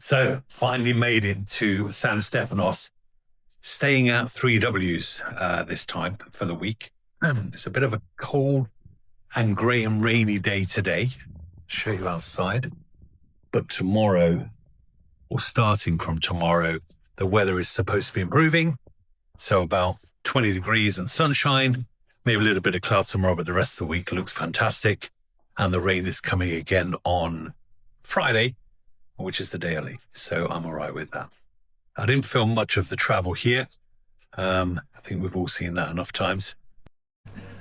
So finally made it to San Stefanos, staying at 3Ws this time for the week. It's a bit of a cold and grey and rainy day today. Show you outside. But tomorrow, or starting from tomorrow, the weather is supposed to be improving. So about 20 degrees and sunshine, maybe a little bit of cloud tomorrow, but the rest of the week looks fantastic. And the rain is coming again on Friday, which is the day I leave. So I'm all right with that. I didn't film much of the travel here. I think we've all seen that enough times.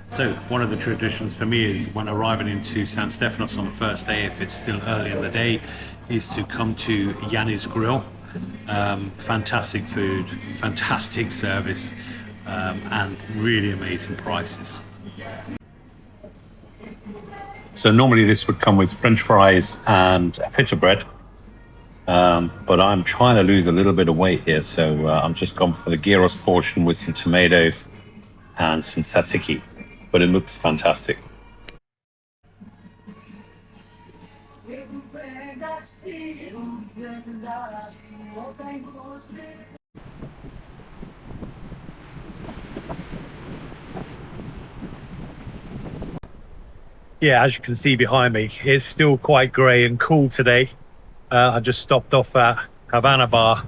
So one of the traditions for me is when arriving into San Stefanos on the first day, if it's still early in the day, is to come to Yanni's Grill. Fantastic food, fantastic service, and really amazing prices. So normally this would come with French fries and a pita bread. But I'm trying to lose a little bit of weight here, so I'm just gone for the gyros portion with some tomatoes and some tzatziki. But it looks fantastic. Yeah, as you can see behind me, it's still quite grey and cool today. I just stopped off at Havana Bar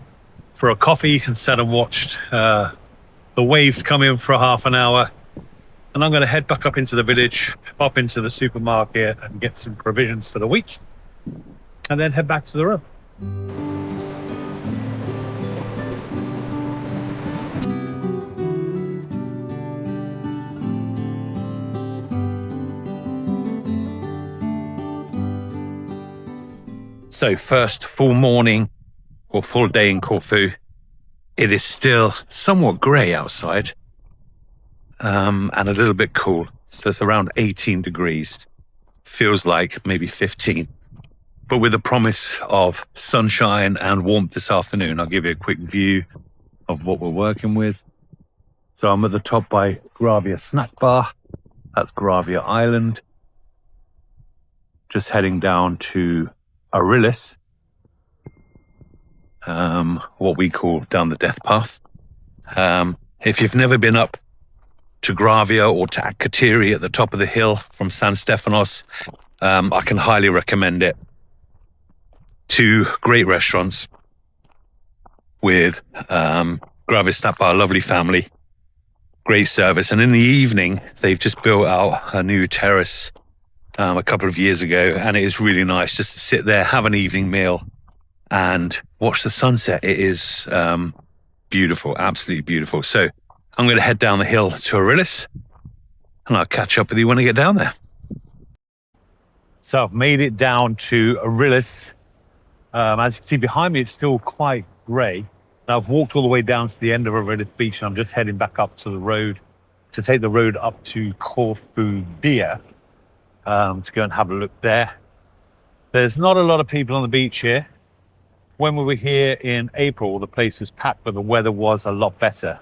for a coffee and sat and watched the waves come in for half an hour. And I'm going to head back up into the village, pop into the supermarket and get some provisions for the week, and then head back to the room. So first full morning or full day in Corfu. It is still somewhat grey outside and a little bit cool. So it's around 18 degrees. Feels like maybe 15. But with the promise of sunshine and warmth this afternoon, I'll give you a quick view of what we're working with. So I'm at the top by Gravia Snack Bar. That's Gravia Island. Just heading down to Agios, what we call down the death path. If you've never been up to Gravia or to Akatiri at the top of the hill from San Stefanos, I can highly recommend it. Two great restaurants with Gravia Snack Bar, lovely family, great service. And in the evening, they've just built out a new terrace a couple of years ago, and it is really nice just to sit there, have an evening meal and watch the sunset. It is beautiful, absolutely beautiful. So I'm going to head down the hill to Agios and I'll catch up with you when I get down there. So I've made it down to Agios. As you can see behind me, it's still quite grey. I've walked all the way down to the end of Agios Beach and I'm just heading back up to the road to take the road up to Corfu to go and have a look there. There's not a lot of people on the beach here. When we were here in April, the place was packed, but the weather was a lot better.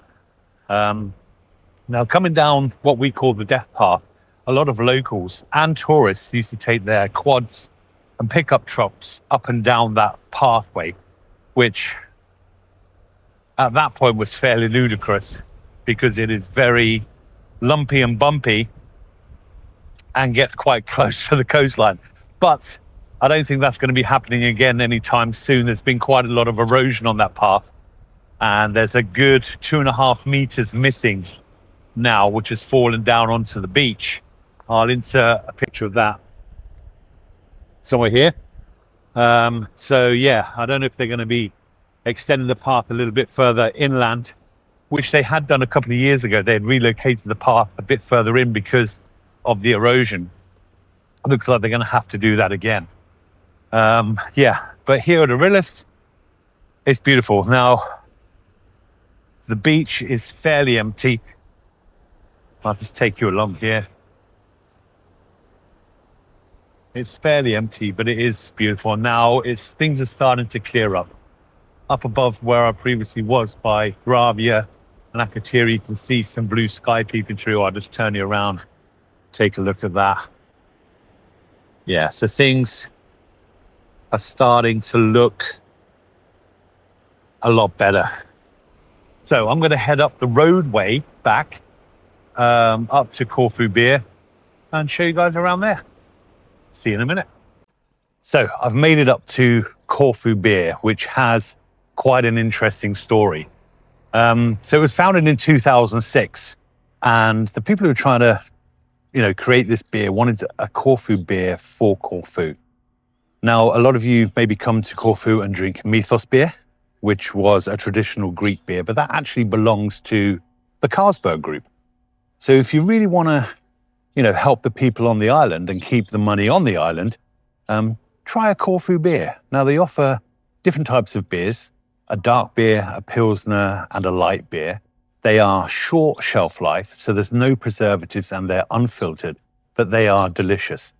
Now, coming down what we call the death path, a lot of locals and tourists used to take their quads and pickup trucks up and down that pathway, which at that point was fairly ludicrous because it is very lumpy and bumpy and gets quite close to the coastline. But I don't think that's going to be happening again anytime soon. There's been quite a lot of erosion on that path. And there's a good 2.5 meters missing now, which has fallen down onto the beach. I'll insert a picture of that somewhere here. So yeah, I don't know if they're going to be extending the path a little bit further inland, which they had done a couple of years ago. They had relocated the path a bit further in because of the erosion. It looks like they're going to have to do that again. Yeah, but here at Agios, it's beautiful. Now, the beach is fairly empty. I'll just take you along here. It's fairly empty, but it is beautiful. Now, things are starting to clear up. Up above where I previously was by Gravia and Akatiri, you can see some blue sky peeping through. I'll just turn you around. Take a look at that. Yeah, so things are starting to look a lot better. So I'm going to head up the roadway back up to Corfu Beer and show you guys around there. See you in a minute. So I've made it up to Corfu Beer, which has quite an interesting story. So it was founded in 2006, and the people who were trying to, create this beer wanted a Corfu beer for Corfu. Now, a lot of you maybe come to Corfu and drink Mythos beer, which was a traditional Greek beer, but that actually belongs to the Carlsberg Group. So if you really want to, help the people on the island and keep the money on the island, try a Corfu beer. Now, they offer different types of beers, a dark beer, a pilsner, and a light beer. They are short shelf life, so there's no preservatives and they're unfiltered, but they are delicious.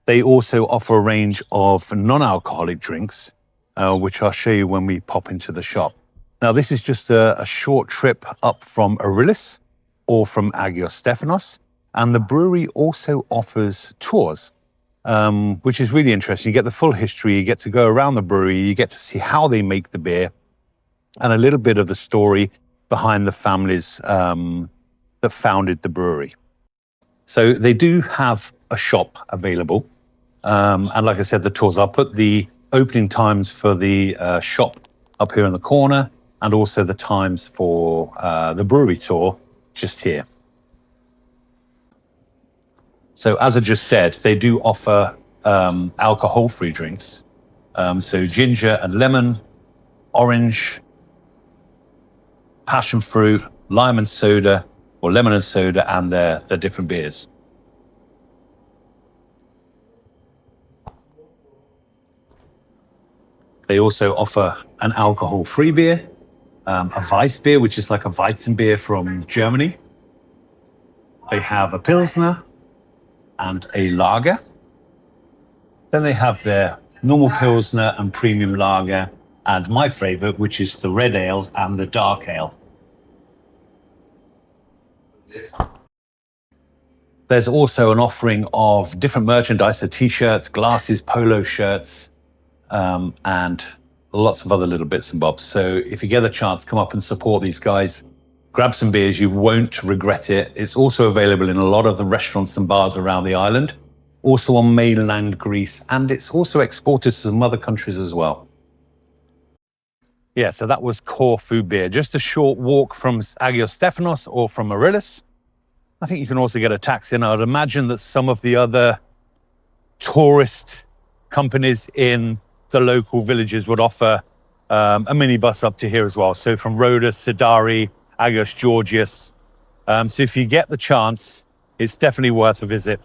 They also offer a range of non-alcoholic drinks, which I'll show you when we pop into the shop. Now, this is just a short trip up from Agios or from Agios Stefanos, and the brewery also offers tours, which is really interesting. You get the full history, you get to go around the brewery, you get to see how they make the beer, and a little bit of the story behind the families that founded the brewery. So they do have a shop available. And like I said, the tours, I'll put the opening times for the shop up here in the corner, and also the times for the brewery tour just here. So as I just said, they do offer alcohol-free drinks. So ginger and lemon, orange, passion fruit, lime and soda, or lemon and soda, and their different beers. They also offer an alcohol-free beer, a Weiss beer, which is like a Weizen beer from Germany. They have a Pilsner and a Lager. Then they have their normal Pilsner and premium Lager, and my favorite, which is the red ale and the dark ale. There's also an offering of different merchandise, so t-shirts, glasses, polo shirts, and lots of other little bits and bobs. So if you get a chance, come up and support these guys. Grab some beers, you won't regret it. It's also available in a lot of the restaurants and bars around the island, also on mainland Greece, and it's also exported to some other countries as well. Yeah, so that was Corfu Beer. Just a short walk from Agios Stefanos or from Agios. I think you can also get a taxi, and I'd imagine that some of the other tourist companies in the local villages would offer a minibus up to here as well. So from Rhodes, Sidari, Agios Georgios. So if you get the chance, it's definitely worth a visit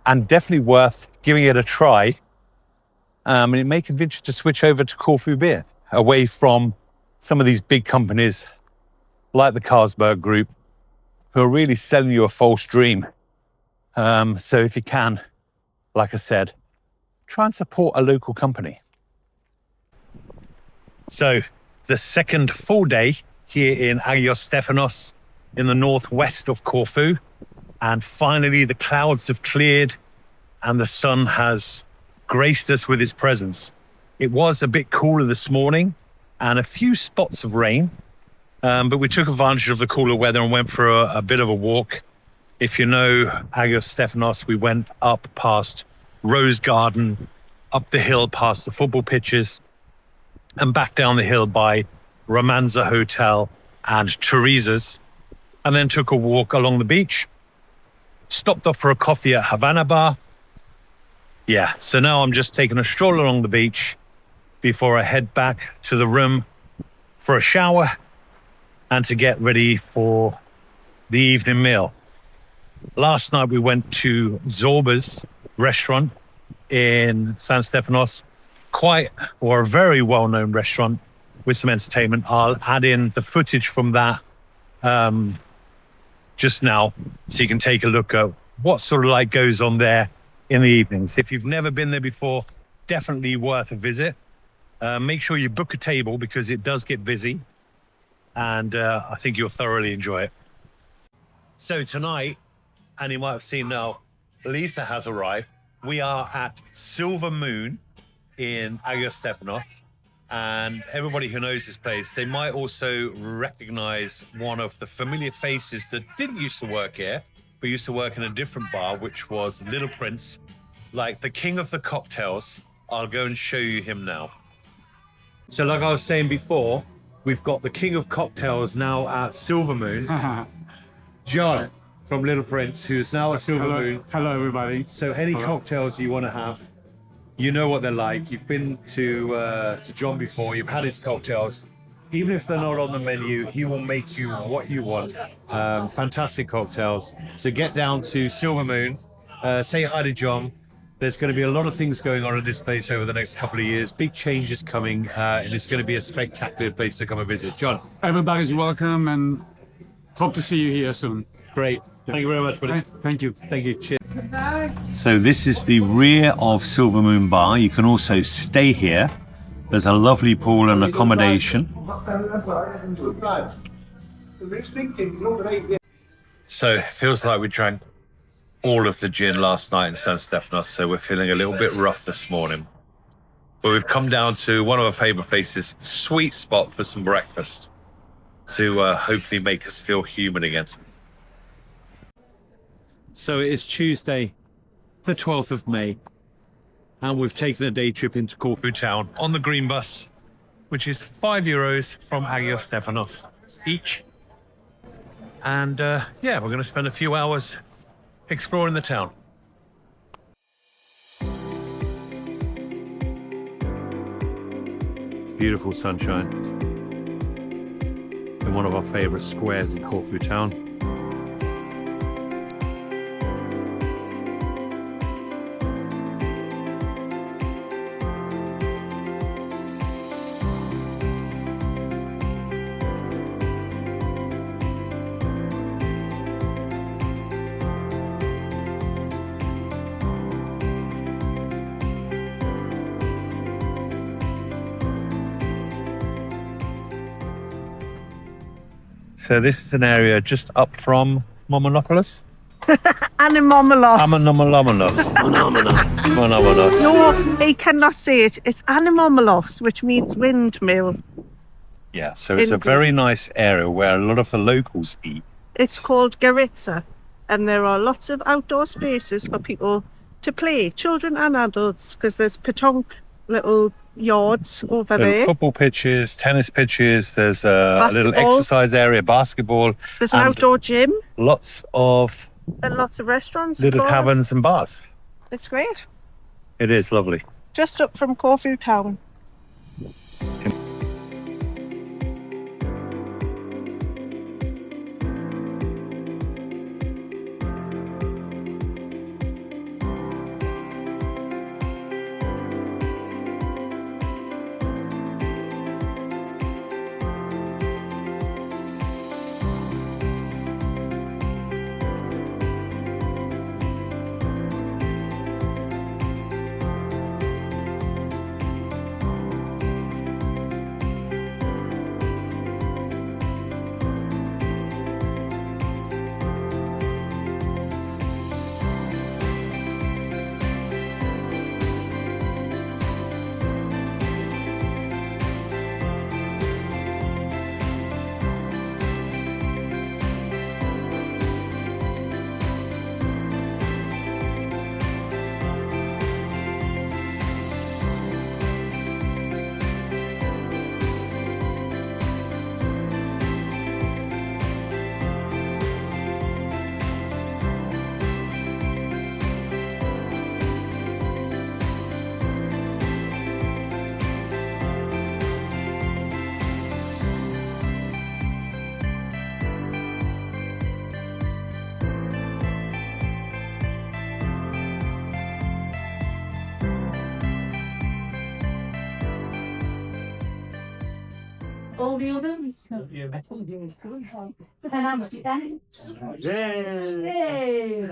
and definitely worth giving it a try. And it may convince you to switch over to Corfu Beer, away from some of these big companies like the Carlsberg Group, who are really selling you a false dream. So if you can, like I said, try and support a local company. So the second full day here in Agios Stefanos in the northwest of Corfu, and finally the clouds have cleared and the sun has graced us with its presence. It was a bit cooler this morning and a few spots of rain, but we took advantage of the cooler weather and went for a bit of a walk. If you know Agios Stefanos, we went up past Rose Garden, up the hill past the football pitches, and back down the hill by Romanza Hotel and Teresa's, and then took a walk along the beach. Stopped off for a coffee at Havana Bar. Yeah, so now I'm just taking a stroll along the beach before I head back to the room for a shower and to get ready for the evening meal. Last night we went to Zorba's restaurant in San Stefanos, a very well-known restaurant with some entertainment. I'll add in the footage from that just now, so you can take a look at what sort of like goes on there in the evenings. If you've never been there before, definitely worth a visit. Make sure you book a table because it does get busy, and I think you'll thoroughly enjoy it. So tonight, and you might have seen now, Lisa has arrived. We are at Silver Moon in Agios Stefanos. And everybody who knows this place, they might also recognize one of the familiar faces that didn't used to work here, but used to work in a different bar, which was Little Prince, like the king of the cocktails. I'll go and show you him now. So like I was saying before, we've got the king of cocktails now at Silver Moon, John from Little Prince, who's now at Silver Moon. Hello, everybody. So any cocktails you want to have, you know what they're like. You've been to John before. You've had his cocktails. Even if they're not on the menu, he will make you what you want. Fantastic cocktails. So get down to Silver Moon. Say hi to John. There's going to be a lot of things going on at this place over the next couple of years. Big changes coming, and it's going to be a spectacular place to come and visit. John. Everybody's welcome, and hope to see you here soon. Great. Thank you very much, buddy. Thank you. Thank you. Cheers. So this is the rear of Silver Moon Bar. You can also stay here. There's a lovely pool and accommodation. So it feels like we drank all of the gin last night in San Stefanos, so we're feeling a little bit rough this morning. But we've come down to one of our favourite places, sweet spot for some breakfast, to hopefully make us feel human again. So it is Tuesday, the 12th of May, and we've taken a day trip into Corfu town on the green bus, which is €5 from Agios Stefanos each. And yeah, we're going to spend a few hours exploring the town. Beautiful sunshine in one of our favourite squares in Corfu town. So this is an area just up from Momonopolis? Animomelos. Monomonos. No, they cannot say it. It's Animomelos, which means windmill. Yeah, so it's a very nice area where a lot of the locals eat. It's called Garitza, and there are lots of outdoor spaces for people to play, children and adults, because there's petanque little yards over there. Football pitches, tennis pitches, there's a little exercise area, basketball. There's an outdoor gym. Lots of restaurants. Little taverns and bars. It's great. It is lovely. Just up from Corfu town. Hey!